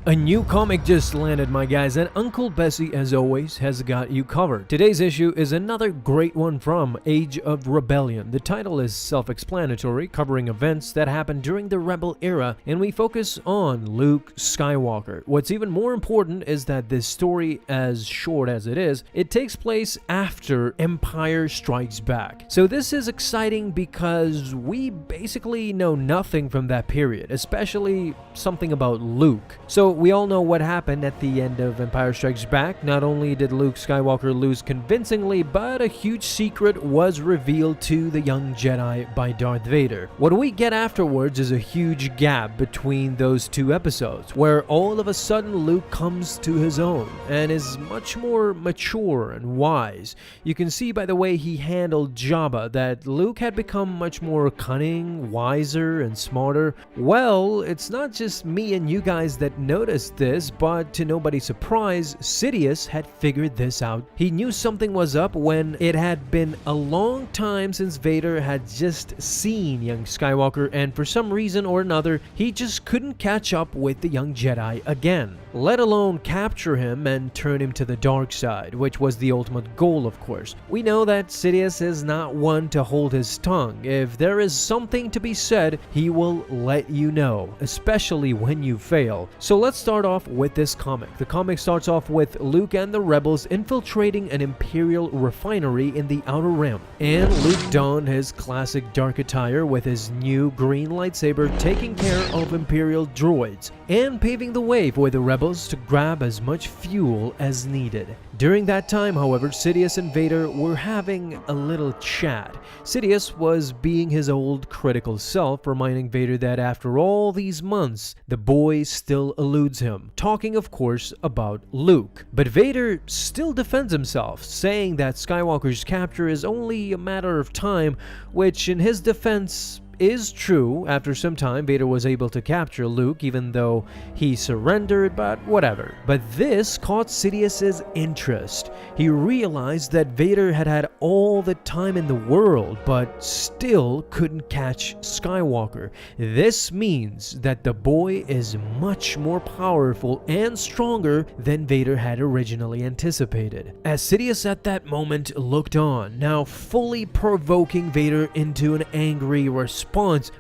A new comic just landed, my guys, and Uncle Bessie, as always, has got you covered. Today's issue is another great one from Age of Rebellion. The title is self-explanatory, covering events that happened during the Rebel era, and we focus on Luke Skywalker. What's even more important is that this story, as short as it takes place after Empire Strikes Back. So this is exciting because we basically know nothing from that period, especially something about Luke. So we all know what happened at the end of Empire Strikes Back. Not only did Luke Skywalker lose convincingly, but a huge secret was revealed to the young Jedi by Darth Vader. What we get afterwards is a huge gap between those two episodes, where all of a sudden Luke comes to his own and is much more mature and wise. You can see by the way he handled Jabba that Luke had become much more cunning, wiser, and smarter. Well, it's not just me and you guys that noticed this, but to nobody's surprise, Sidious had figured this out. He knew something was up when it had been a long time since Vader had just seen young Skywalker, and for some reason or another, he just couldn't catch up with the young Jedi again, let alone capture him and turn him to the dark side, which was the ultimate goal, of course. We know that Sidious is not one to hold his tongue. If there is something to be said, he will let you know, especially when you fail. So let's start off with this comic. The comic starts off with Luke and the rebels infiltrating an Imperial refinery in the Outer Rim, and Luke donned his classic dark attire with his new green lightsaber, taking care of Imperial droids and paving the way for the rebels to grab as much fuel as needed. During that time, however, Sidious and Vader were having a little chat. Sidious was being his old critical self, reminding Vader that after all these months, the boy still eludes him, talking of course about Luke. But Vader still defends himself, saying that Skywalker's capture is only a matter of time, which in his defense is true. After some time, Vader was able to capture Luke, even though he surrendered, but whatever. But this caught Sidious's interest. He realized that Vader had all the time in the world, but still couldn't catch Skywalker. This means that the boy is much more powerful and stronger than Vader had originally anticipated. As Sidious at that moment looked on, now fully provoking Vader into an angry response,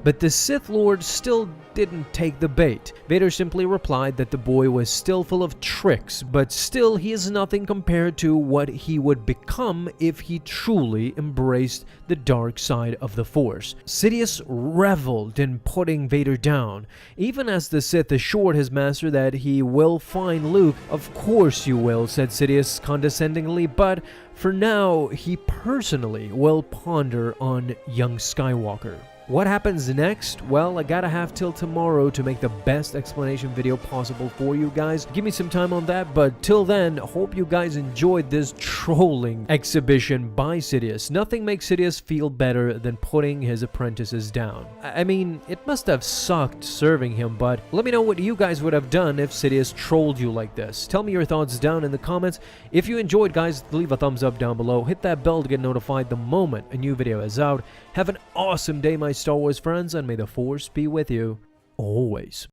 but the Sith Lord still didn't take the bait. Vader simply replied that the boy was still full of tricks, but still he is nothing compared to what he would become if he truly embraced the dark side of the Force. Sidious reveled in putting Vader down, even as the Sith assured his master that he will find Luke. "Of course you will," said Sidious condescendingly, but for now he personally will ponder on young Skywalker. What happens next? Well, I gotta have till tomorrow to make the best explanation video possible for you guys. Give me some time on that, but till then, hope you guys enjoyed this trolling exhibition by Sidious. Nothing makes Sidious feel better than putting his apprentices down. I mean, it must have sucked serving him, but let me know what you guys would have done if Sidious trolled you like this. Tell me your thoughts down in the comments. If you enjoyed, guys, leave a thumbs up down below. Hit that bell to get notified the moment a new video is out. Have an awesome day, my Star Wars friends, and may the Force be with you always.